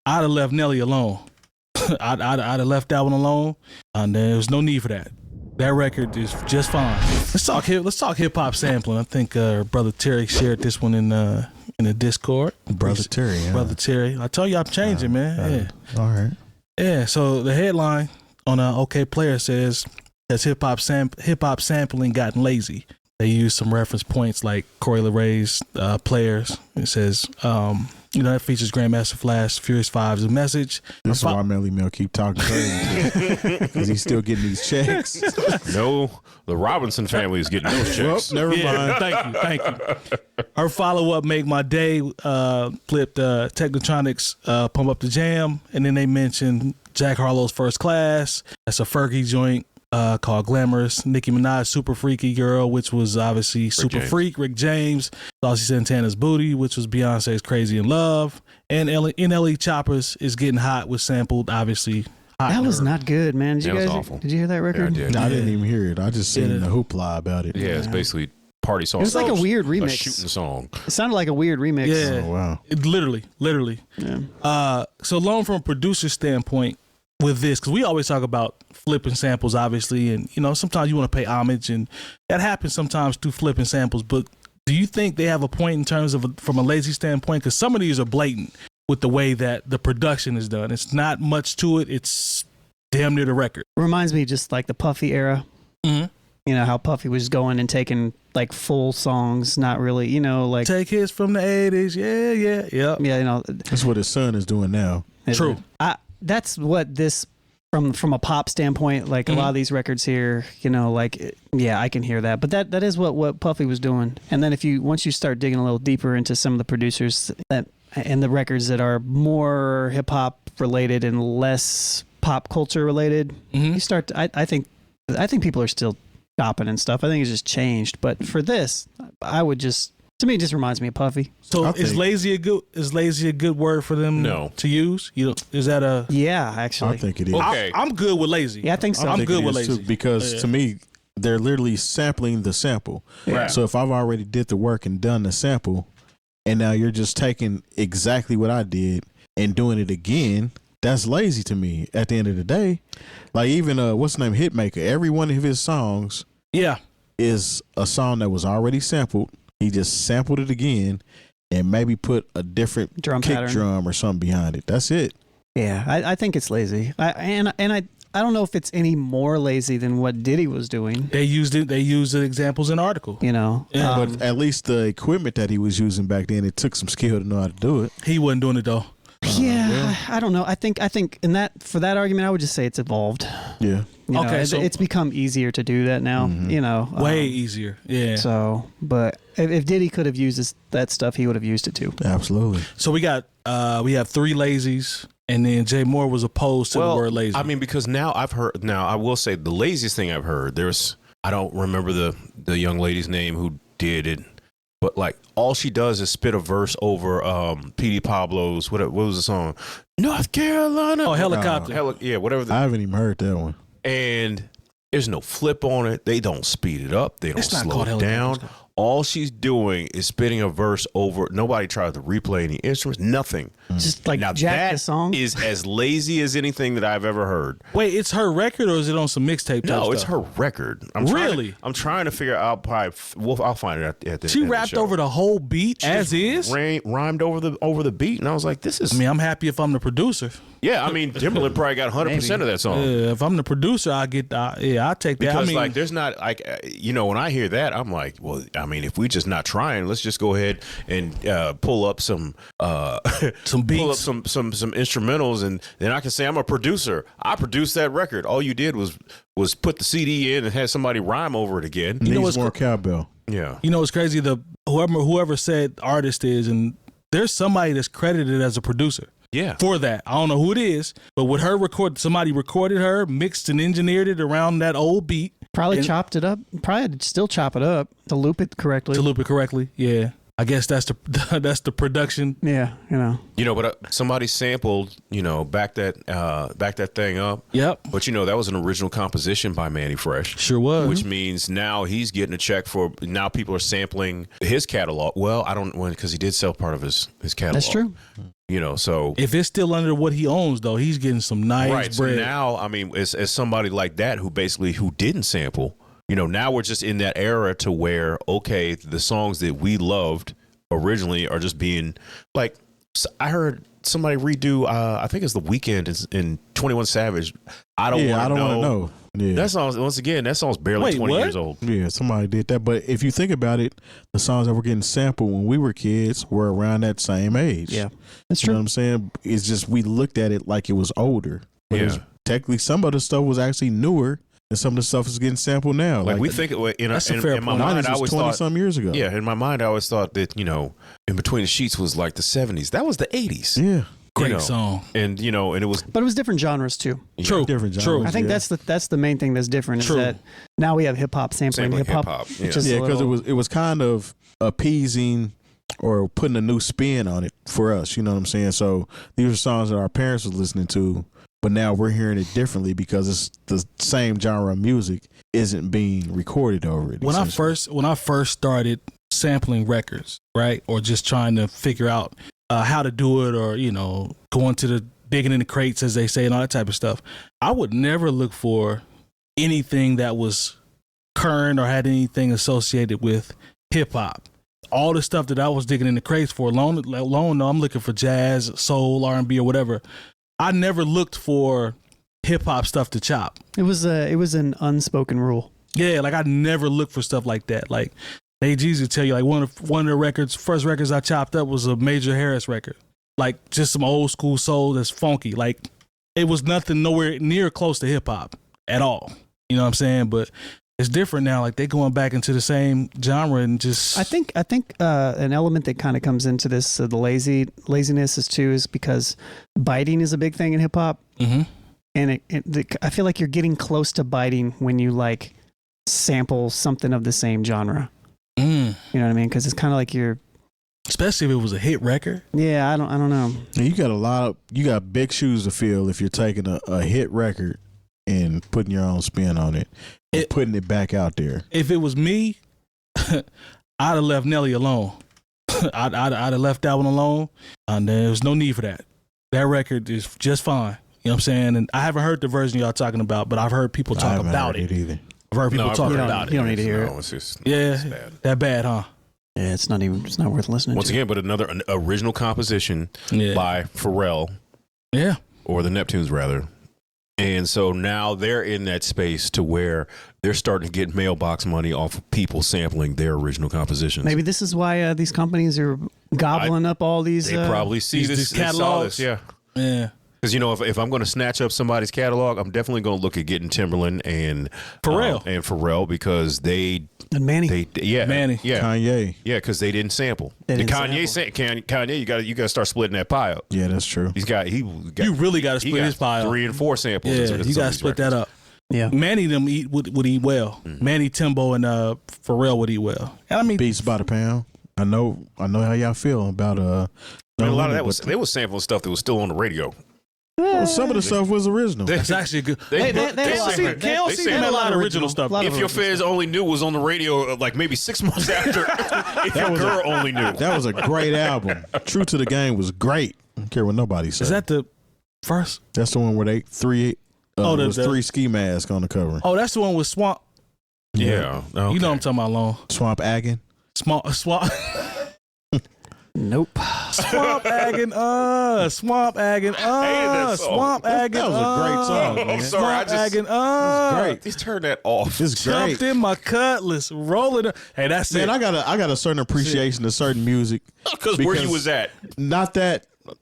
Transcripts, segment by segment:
I'd have left Nelly alone. I'd have left that one alone. And there was no need for that. That record is just fine. Let's talk hip hop sampling. I think brother Terry shared this one in the Discord. Brother Terry. Yeah. Brother Terry. I told you I'm changing, man. Yeah. All right. Yeah. So the headline on OK Player says, "Has hip hop sampling gotten lazy?" They use some reference points like Corey LeRae's Players. It says, that features Grandmaster Flash, Furious Five's A Message. That's why Melly Mel keep talking crazy. Because he's still getting these checks. No, the Robinson family is getting those checks. Well, never mind. Thank you. Her follow-up, Make My Day, flipped 𝐀𝐁𝐎𝐿, Pump Up the Jam. And then they mentioned Jack Harlow's First Class. That's a Fergie joint. Called Glamorous. Nicki Minaj, Super Freaky Girl, which was obviously Super Freak. Rick James, Saucy Santana's Booty, which was Beyonce's Crazy in Love. And NLE Choppers is Getting Hot, was sampled, obviously. That was not good, man. Did you hear that record? Yeah, I did. No, I didn't even hear it. I just seen the hoopla about it. Yeah, it's basically party song. It was like a weird remix. A shooting song. It sounded like a weird remix. Yeah. Oh, wow. It literally. Yeah. So alone from a producer standpoint, with this, because we always talk about flipping samples, obviously, and sometimes you want to pay homage, and that happens sometimes through flipping samples. But do you think they have a point in terms of from a lazy standpoint? Because some of these are blatant with the way that the production is done. It's not much to it. It's damn near the record. Reminds me just like the Puffy era. Mm-hmm. You know how Puffy was going and taking like full songs, not really, like take hits from the 80s. Yeah. Yeah, That's what his son is doing now. True. That's what this from a pop standpoint, like a lot of these records here, I can hear that. But that is what Puffy was doing. And then once you start digging a little deeper into some of the producers and the records that are more hip hop related and less pop culture related, you start to, I think people are still chopping and stuff. I think it's just changed. But for this, to me, it just reminds me of Puffy. So is lazy a good word for them to use? Is that a... Yeah, actually. I think it is. Okay. I'm good with lazy. Yeah, I think so. I'm good with lazy. Too, because to me, they're literally sampling the sample. Right. So if I've already did the work and done the sample, and now you're just taking exactly what I did and doing it again, that's lazy to me at the end of the day. Like even, what's the name, Hitmaker, every one of his songs is a song that was already sampled. He just sampled it again and maybe put a different drum kick pattern. Drum or something behind it. That's it. Yeah, I think it's lazy. I don't know if it's any more lazy than what Diddy was doing. They used the examples in the article. But at least the equipment that he was using back then, it took some skill to know how to do it. He wasn't doing it though. I don't know. I think in that, for that argument, I would just say it's evolved. Yeah. So it's become easier to do that now. Way easier. Yeah. So, but if Diddy could have used that stuff, he would have used it too. Absolutely. So we have three lazies, and then Jay Moore was opposed to the word lazy. I mean, because now I will say the laziest thing I've heard. I don't remember the young lady's name who did it. But like all she does is spit a verse over P.D. Pablo's what was the song? North Carolina. Oh, Helicopter. Whatever. I haven't even heard that one. And there's no flip on it. They don't speed it up. They don't slow it down. All she's doing is spitting a verse over. Nobody tries to replay any instruments. Nothing. Just like now jack the song. Is as lazy as anything that I've ever heard. Wait, it's her record or is it on some mixtape? No, it's her record. I'm trying to figure out. I'll find it at the. She rapped over the whole beat as is. Rhymed over the beat, and I was like, "This is." I mean, I'm happy if I'm the producer. Yeah, I mean, Timberland probably got 100% of that song. If I'm the producer, I'll take that. Because there's not when I hear that, I'm like, well, I mean, if we just not trying, let's just go ahead and pull up some beats, pull up some instrumentals, and then I can say I'm a producer. I produced that record. All you did was put the CD in and had somebody rhyme over it again. You know what's more cowbell? Yeah. You know what's crazy? Whoever said artist is, and there's somebody that's credited as a producer. Yeah. For that. I don't know who it is, but with her somebody recorded her, mixed and engineered it around that old beat. Probably chopped it up. Probably had to still chop it up to loop it correctly. Yeah. I guess that's the that's the production. Yeah, But somebody sampled, back that thing up. Yep. But that was an original composition by Manny Fresh. Sure was. Which means now he's getting a check for. Now people are sampling his catalog. Well, I don't because he did sell part of his catalog. that's true. So if it's still under what he owns, though, he's getting some nice right. bread. So now, I mean, as somebody like that who didn't sample. Now we're just in that era to where, okay, the songs that we loved originally are just being like, I heard somebody redo, I think it's The Weeknd in 21 Savage. I don't want to know. Yeah. That song's barely 20 years old. Yeah, somebody did that. But if you think about it, the songs that were getting sampled when we were kids were around that same age. Yeah, that's You true. know what I'm saying? It's just we looked at it like it was older. But Yeah. technically, some of the stuff was actually newer. And some of the stuff is getting sampled now. Like we think in my mind, I always 20 thought some years ago. Yeah, in my mind, I always thought that In Between the Sheets was like the 70s. That was the 80s. Yeah. Great song. And and it was But it was different genres too. True. Different genres. True. I think yeah. that's the main thing that's different. True. Is that now we have hip hop sampling hip hop. Yeah. Because it was kind of appeasing or putting a new spin on it for us. You know what I'm saying? So these are songs that our parents were listening to, but now we're hearing it differently because it's the same genre of music isn't being recorded over it. When I first started sampling records, right, or just trying to figure out how to do it, or going to the digging in the crates, as they say, and all that type of stuff, I would never look for anything that was current or had anything associated with hip hop. All the stuff that I was digging in the crates for, I'm looking for jazz, soul, R&B, or whatever. I never looked for hip hop stuff to chop. It was an unspoken rule. Yeah, like I never looked for stuff like that. Like they usually tell you, like one of the first records I chopped up was a Major Harris record. Like just some old school soul that's funky. Like it was nothing nowhere near close to hip hop at all. You know what I'm saying? But it's different now. Like they going back into the same genre and just. I think an element that kind of comes into this the laziness is because biting is a big thing in hip hop, and I feel like you're getting close to biting when you like sample something of the same genre. You know what I mean? Because it's kind of like you're. Especially if it was a hit record. Yeah, I don't know. You got big shoes to fill if you're taking a hit record and putting your own spin on it. Putting it back out there. If it was me, I'd have left Nelly alone. I'd have left that one alone, and there was no need for that. That record is just fine. You know what I'm saying? And I haven't heard the version y'all talking about, but I've heard people talk about it. Either. I've heard people talking about it. You don't need to hear it. It's just, Yeah, bad. that bad, huh? Yeah, it's not worth listening Once to. again, but an original composition by Pharrell. Yeah. Or the Neptunes, rather. And so now they're in that space to where they're starting to get mailbox money off of people sampling their original compositions. Maybe this is why these companies are gobbling up all these. They probably see these this catalogs. yeah. Yeah. Because if I'm going to snatch up somebody's catalog, I'm definitely going to look at getting Timberland and Pharrell, because they and Manny. Manny. Kanye. Yeah, because they didn't sample. Kanye, you got to start splitting that pie up. Yeah, that's true. You really got to split his pie up. 3 and 4 samples. Yeah, you got to split that up. Yeah, Manny them would eat well. Manny, Timbo, and Pharrell would eat well. And I mean, beats by the pound. I know how y'all feel about a lot of that was they was sampling stuff that was still on the radio. Well, some of the stuff was original. That's actually good. They KLC had a lot of original stuff. If your fans only knew was on the radio like maybe 6 months after, if your girl only knew. That was a great album. True to the Game was great. I don't care what nobody said. Is that the first? That's the one where they three ski masks on the cover. Oh, that's the one with Swamp. Yeah. Okay. You know what I'm talking about, Long. Swamp Aggin. Swamp. Nope. Swamp Aggin. Swamp Aggin. Swamp Aggin. That was a great song, man. I'm sorry, Swamp Aggin. Great. Just turn that off. It's great. Jumped in my cutlass, rolling up. Hey, that's Man, it. I got a certain appreciation to certain music. Because where you was at.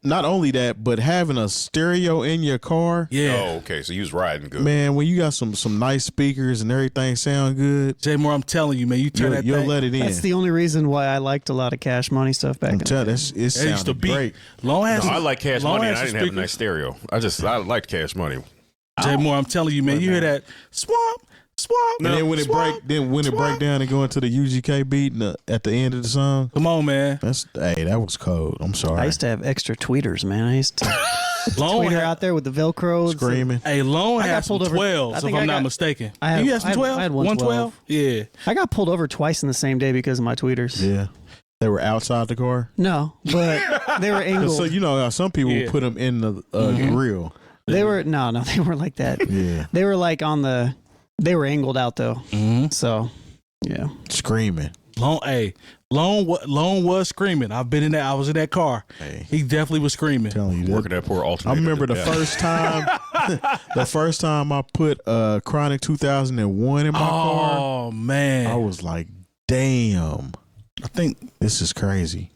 Not only that, but having a stereo in your car. Yeah. Oh, okay. So you was riding good. Man, when you got some nice speakers and everything sound good, Jay Moore, I'm telling you, man, you turn that you'll thing. let it in. That's the only reason why I liked a lot of Cash Money stuff back I'm then. telling you, it It used to sounded beat. great. I like Cash Money, and I didn't have a speakers. nice stereo. I liked Cash Money. Jay Moore, I'm telling you, man, you hear that swamp, swap. And then when it break down and go into the UGK beat at the end of the song, Come on, man. that was cold. I'm sorry. I used to have extra tweeters, man. I used to Lone tweeter out there with the Velcro. Screaming. Hey, Lone I got had some pulled over. 12s, I if think I'm I not got- mistaken. I had- You had some I had- 12? I had one 12? Yeah. I got pulled over twice in the same day because of my tweeters. Yeah. They were outside the car. No, but they were angled. So you know how some people Yeah. put them in the grill. They were no, they weren't like that. Yeah. They were like they were angled out though. Mm-hmm. So, yeah. Screaming. Lone was screaming. I've been in that. I was in that car. Hey. He definitely was screaming. Telling you Working that poor I alternator. remember to the death. first time I put Chronic 2001 in my car. Oh man, I was like, damn, I think this is crazy.